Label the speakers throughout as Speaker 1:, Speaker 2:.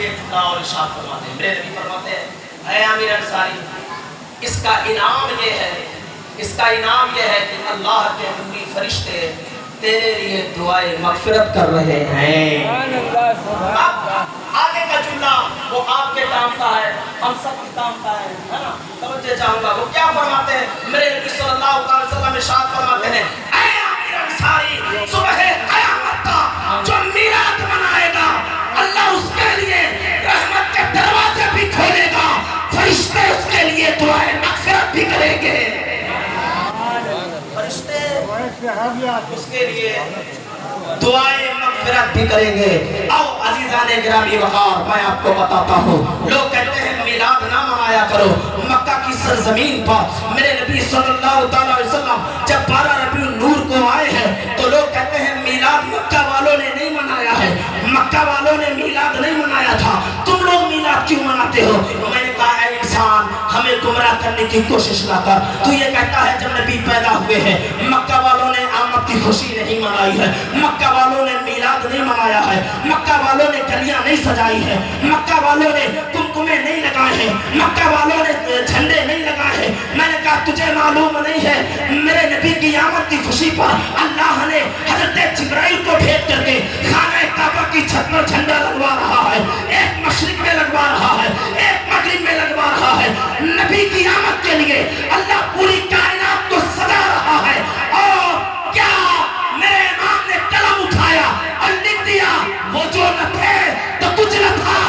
Speaker 1: ایک ٹکڑا اور ارشاد فرماتے ہیں، میرے نبی فرماتے ہیں اے امیر انصاری، اس کا انعام یہ ہے کہ اللہ کے نوری فرشتے تیرے لیے دعائے مغفرت کر رہے ہیں۔ اب آگے کا جملہ وہ آپ کے کام کا ہے، ہم سب کے کام کا ہے نا؟ توجہ چاہوں گا وہ کیا فرماتے ہیں؟ میرے نبی صلی اللہ علیہ وسلم ارشاد فرماتے ہیں اے امیر انصاری، صبح قیامت کا جو میلاد منائے گا اللہ اس کے لیے رحمت کے دروازے بھی کھولے گا، فرشتے اس کے لیے دعائے مغفرت بھی کریں گے۔ فرشتے اس کے لیے دعائیں مغفرت بھی کریں گے۔ آؤ عزیزان گرامی وقار، میں آپ کو بتاتا ہوں، لوگ کہتے ہیں میلاد نہ منایا کرو۔ مکہ کی سرزمین پر میرے نبی صلی اللہ علیہ وسلم جب 12 ربیع النور کو آئے ہیں تو لوگ کہتے ہیں میلاد مکہ والوں نے نہیں منایا ہے، مکہ والوں نے میلاد نہیں منایا تھا، تم لوگ میلاد کیوں مناتے ہو؟ میں نے کہا اے انسان، ہمیں گمراہ کرنے کی کوشش نہ کر۔ تو یہ کہتا ہے جب نبی پیدا ہوئے ہیں مکہ والوں نے آمد کی خوشی نہیں منائی ہے، مکہ والوں نے میلاد نہیں منایا ہے، مکہ والوں نے گلیاں نہیں سجائی ہے، مکہ والوں نے کمکمے نہیں لگائے ہیں، مکہ والوں نے جھنڈے نہیں لگائے ہیں۔ میں نے کہا تجھے معلوم نہیں ہے میرے نبی کی آمد کی خوشی پر اللہ نے حضرت جبرائیل کو بھیج کر کے خانہ کعبہ کی چھت پر جھنڈا لگوا رہا ہے، ایک مشرق میں لگوا رہا ہے، ایک مغرب میں لگوا رہا ہے۔ نبی کی آمد کے لیے اللہ پوری کائنات کو سجا رہا ہے۔ اور کیا میرے امام نے قلم اٹھایا اور لکھ دیا وہ جو نہ تھے تو کچھ نہ تھا،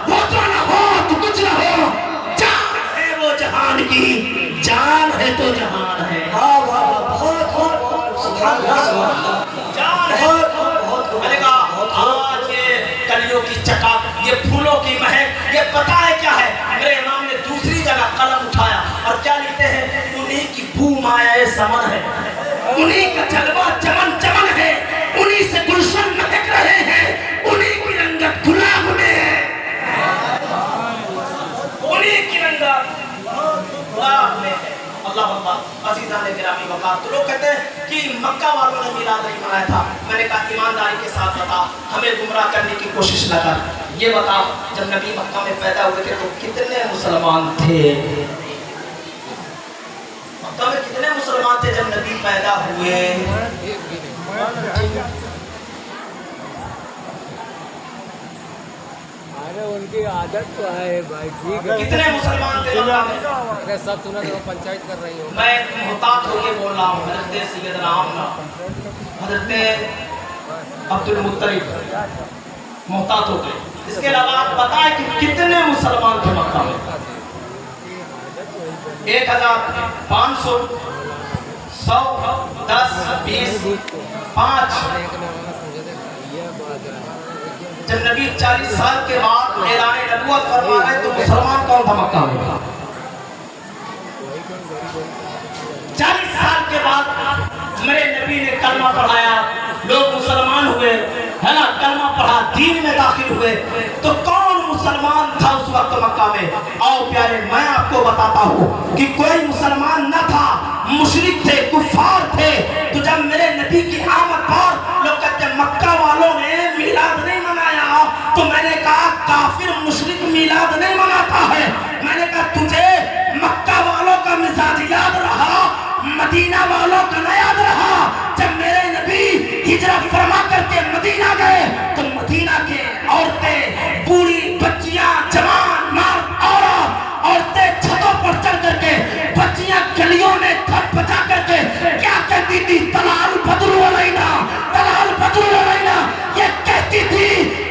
Speaker 1: وہ جو نہ ہو تو کچھ نہ ہو، جان ہے وہ جہان کی، جان ہے تو جہان ہے۔ جان ہے۔ میں نے کہا آج یہ کلیوں کی چکا، یہ پھولوں کی مہک، یہ پتہ ہے کیا ہے؟ میرے امام نے دوسری جگہ قلم اٹھایا اور کیا لکھتے ہیں؟ انہی کی بو مایہ سمن ہے، انہی کا جلوہ چمن چمن ہے، انہی سے گلشن مہک رہے ہیں، انہی کی رنگت گلاب میں ہے، انہی کی رنگت گلاب میں ہے۔ اللہ اللہ عزیزان گرامی وقار، تو لوگ کہتے ہیں کہ مکہ والوں نے میلاد نہیں منایا تھا۔ میں نے کہا ایمانداری کے ساتھ بتا، ہمیں گمراہ کرنے کی کوشش نہ کر، یہ بتا جب نبی مکہ میں پیدا ہوئے تھے تو کتنے مسلمان تھے؟ مکہ میں کتنے مسلمان تھے جب نبی پیدا ہوئے؟
Speaker 2: ان کی عادت تو ہے بھائی، ٹھیک ہے۔
Speaker 1: کتنے مسلمان تھے مکہ میں؟
Speaker 2: اگر سب سنا تو پنچایت کر رہی ہو۔
Speaker 1: میں محتاط ہو کے بول رہا ہوں، حضرت سیدنا آمنہ، حضرت عبد المطلب، محتاط ہو کے۔ اس کے علاوہ آپ پتہ ہے کہ کتنے مسلمان تھے مکہ میں؟ 1500، 100، 10، 20، 5۔ جب نبی 40 سال کے بعد اعلان نبوت فرما رہے تو مسلمان کون تھا مکہ میں؟ 40 سال کے بعد میرے نبی نے کلمہ پڑھایا، لوگ مسلمان ہوئے، ہے نا؟ کلمہ پڑھا، دین میں داخل ہوئے، تو کون مسلمان تھا اس وقت مکہ میں؟ آؤ پیارے، میں آپ کو بتاتا ہوں کہ کوئی مسلمان نہ تھا، مشرک تھے، کفار تھے۔ تو جب میرے نبی کی آمد پر لوگ کہتے ہیں مکہ والوں نے میلاد نہیں منایا، تو میں نے کہا کافر مشرک میلاد نہیں مناتا ہے۔ میں نے کہا تجھے مکہ والوں کا مزاج یاد رہا، مدینہ والوں کا نہ یاد رہا؟ جب میرے نبی ہجرت فرما کر کے مدینہ گئے تو مدینہ کے عورتیں، بوڑھی، بچیاں، جوان، مرد، عورتیں چھتوں پر چڑھ کر کے، بچیاں گلیوں میں تھپ بجا کر کے کیا کہتی تھی؟ تلال بدر علینا، تلال بدر علینا، یہ کہتی تھی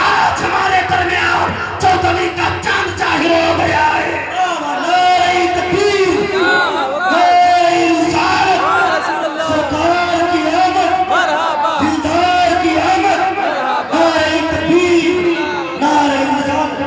Speaker 1: آج ہمارے درمیان چودھویں کا چاند ظاہر ہو گیا ہے۔ نعرہ تکبیر، نعرہ رسالت، سرکار کی آمد، دلدار کی آمد، نعرہ تکبیر، نعرہ رسالت۔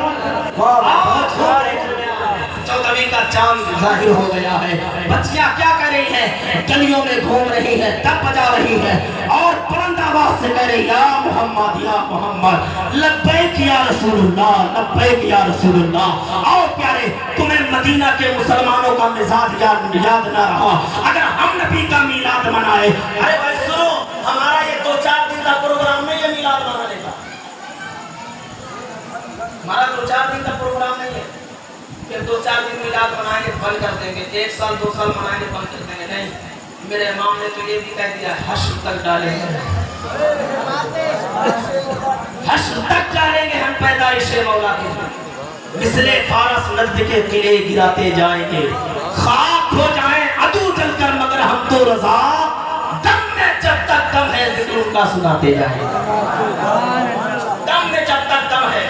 Speaker 1: چودھویں کا چاند ظاہر ہو گیا ہے۔ بچیاں کیا کر رہی ہیں؟ گلیوں میں گھوم رہی ہے، تب بجا رہی ہے اور بلند آواز سے کہہ رہی یا محمد یا محمد، لبیک یا رسول اللہ، لبیک یا رسول اللہ۔ آؤ پیارے، تمہیں مدینہ کے مسلمانوں کا مزاج یاد نہ رہا؟ اگر ہم نبی کا میلاد منائے، ارے بھائی سنو، ہمارا یہ 2-4 دن کا پروگرام میں یہ میلاد منا لے گا، हमारा 2-4 दिन का प्रोग्राम नहीं है, फिर 2-4 दिन मिलाद मनाएंगे बंद कर देंगे, 1 साल 2 साल मनाएंगे बंद कर देंगे। नहीं, मेरे इमाम ने तो ये भी कह दिया हश्र तक डालेंगे, हश्र तक डालेंगे हम पैदाइश मौला की। मिसले फारस नज़्द के किले गिराते जाएंगे, खाक हो जाएं अदू जलकर मगर हम तो रज़ा, दम में जब तक दम है जिक्र उनका सुनाते जाएंगे। दम में जब तक दम है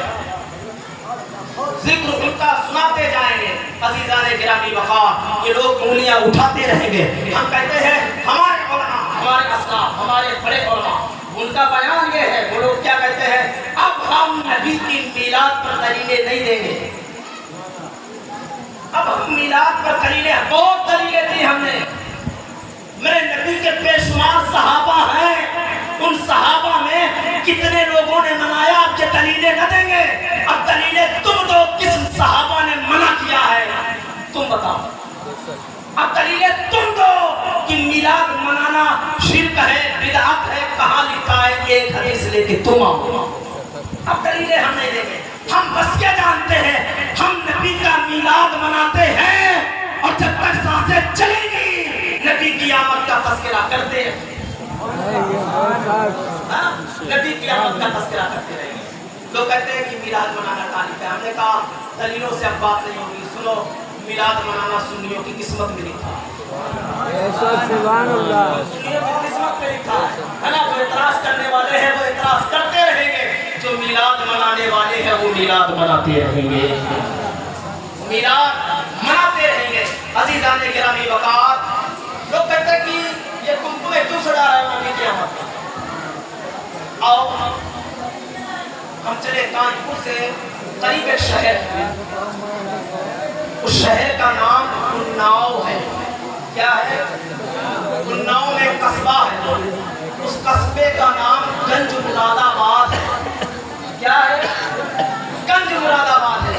Speaker 1: जिक्र उनका सुनाते जाएंगे। अज़ीज़ाने गिरामी वक़ार, ये लोग उंगलियां उठाते रहेंगे। हम कहते हैं हमारे उलमा, हमारे असलाफ, हमारे बड़े उलमा, उनका बयान ये है, वो लोग क्या कहते हैं, अब हम नबी की मीलाद पर दलीलें नहीं देंगे। अब हम मीलाद पर दलीलें, बहुत दलीलें दी हमने, मेरे नबी के बेशुमार सहाबा हैं, उन सहाबा में कितने लोगों ने मनाया, अब ये दलीलें न देंगे। अब दलीलें तुम दो, किस सहाबा ने मना किया है तुम बताओ। अब दलीलें तुम दो कि मिलाद मनाना शिर्क है, बिदअत है, कहाँ लिखा है, एक हदीस लेके तुम आओ। अब दलीलें हम नहीं देंगे, हम बस क्या जानते हैं, हम नबी का मिलाद मनाते हैं और जब तक सांसें चलेंगी नबी की आमद का तज़किरा करते हैं, नबी की आमद का तज़किरा करते रहेंगे। लोग कहते हैं कि मिलाद मनाना तारीफ है, हमने कहा दलीलों से अब बात नहीं होगी। सुनो, मिलाद मनाना सुन्नियों की किस्मत में लिखा है, सुन्नियों की किस्मत में लिखा है ना। जो इतराज करने वाले हैं वो इतराज करते रहेंगे, जो मिलाद मनाने वाले हैं वो मिलाद मनाते रहेंगे, मिलाद मनाते रहेंगे। अज़ीज़ाने गिरामी वक़ार, लोग कहते हैं कि ये कुमकुम क्यों सजा रहा है नबी की आमद का। आओ हम चले कानपुर से करीब एक शहर है, उस शहर का नाम उन्नाव है। क्या है? उन्नाव में एक कस्बा है, उस कस्बे का नाम गंज मुरादाबाद है। क्या है? गंज मुरादाबाद है।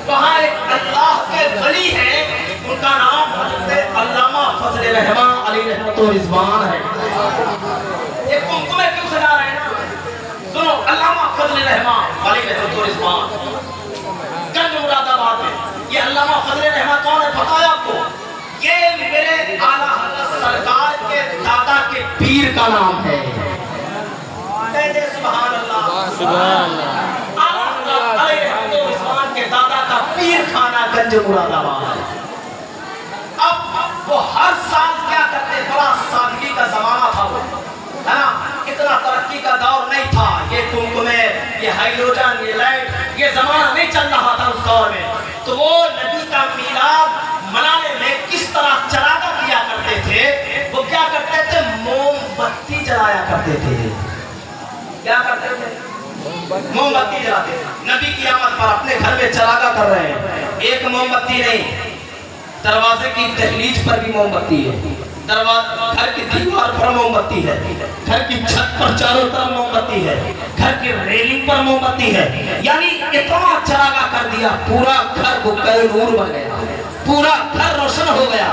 Speaker 1: वहाँ एक अल्लाह के वली हैं, उनका नाम हज़रत अल्लामा फज़ल रहमान अली रहमतुर रिज़वान है। ये कुमकुम क्यों सजा रहे हैं ना, सुनो, अल्लामा फज़ल रहमान अली रहमतुर रिज़वान गंज मुरादाबाद में। ये अल्लामा फज़ल रहमान कौन है पता है आपको? ये मेरे आला हज़रत सरकार के दादा के पीर का नाम है। कहते सुभान अल्लाह, सुभान अल्लाह। आला हज़रत अली रहमतुर रिज़वान के दादा का पीर खाना गंज मुरादाबाद। अब वो हर साल क्या करते, बड़ा सादगी का जमाना था वो, है ना, इतना तरक्की का दौर नहीं था, ये कुमकुमे, ये हाइड्रोजन, ये लाइट, ये जमाना नहीं चल रहा था उस दौर में। तो वो नबी का मीलाद मनाने में किस तरह चरागा किया करते थे, वो क्या करते थे, मोमबत्ती जलाया करते थे। क्या करते थे? मोमबत्ती जलाते थे। नबी की आमद पर अपने घर में चरागा कर रहे हैं, एक मोमबत्ती नहीं, दरवाजे की दहलीज पर भी मोमबत्ती है, दरवाजा घर की दीवार पर मोमबत्ती है, घर की छत पर चारों तरफ मोमबत्ती है, घर की रेलिंग पर मोमबत्ती है। यानी इतना चरागा कर दिया, पूरा घर बुक्कल नूर बन गया, पूरा घर रोशन हो गया।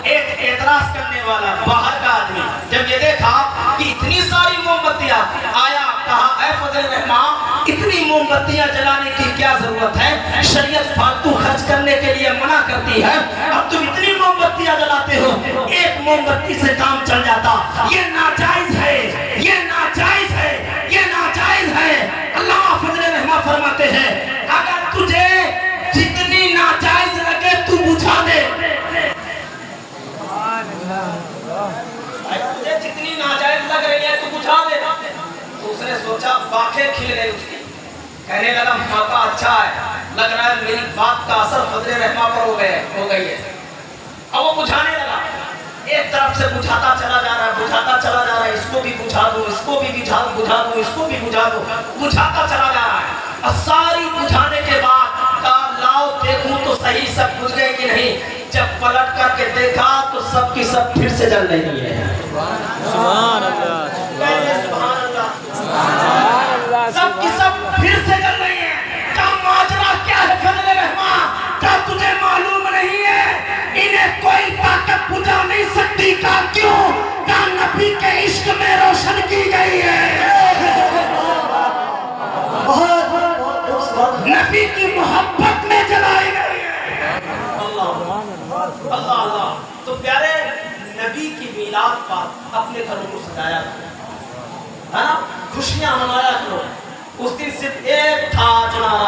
Speaker 1: एक एतराज करने वाला बाहर का आदमी जब ये देखा कि इतनी सारी मोमबत्तियां, आया कहा, ऐ फज़ल रहमान, इतनी मोमबत्तियां जलाने की क्या जरूरत है, शरीयत फालतू खर्च करने के लिए मना करती है, अब तुम इतनी मोमबत्तियां जलाते हो, एक मोमबत्ती से काम चल जाता, ये नाजायज है, ये नाजायज है, ये नाजायज है। अल्लाह फज़ल रहमान फरमाते हैं, अगर तुझे जितनी नाजायज लगे तू बुझा दे, तुझे जितनी नाजायज लग रही है तू बुझा दे। तो उसने सोचा, बाखें खिल गई उसकी, कहने लगा मौका अच्छा है, लग रहा है मेरी बात का असर फज़ल रहमान पर हो गई है। अब वो बुझाने लगा, एक तरफ से बुझाता चला जा रहा है, बुझाता चला जा रहा है, इसको भी बुझा दो, इसको भी बुझा दो, इसको भी बुझा दो, बुझाता चला जा रहा है। और सारी बुझाने के बाद कहा, लाओ देखूं तो सही सब बुझ गए कि नहीं। जब पलट करके देखा तो सब की सब फिर से जल रही है। सुभान अल्लाह, सुभान अल्लाह, सब की सब फिर से जल रही है। क्या माजरा क्या है फज़ल रहमान, क्या तुझे मालूम नहीं है, इन्हें कोई ताकत बुझा नहीं सकती। का क्यों? क्या नबी के इश्क में रोशन की गई है। नबी की मोहब्बत में जलाई गई है। अल्लाह अल्लाह अल्लाह। तो प्यारे नबी की मीलाद पर अपने घरों को सजाया करो, है ना, खुशियां मनाया करो। उस दिन सिर्फ एक था जो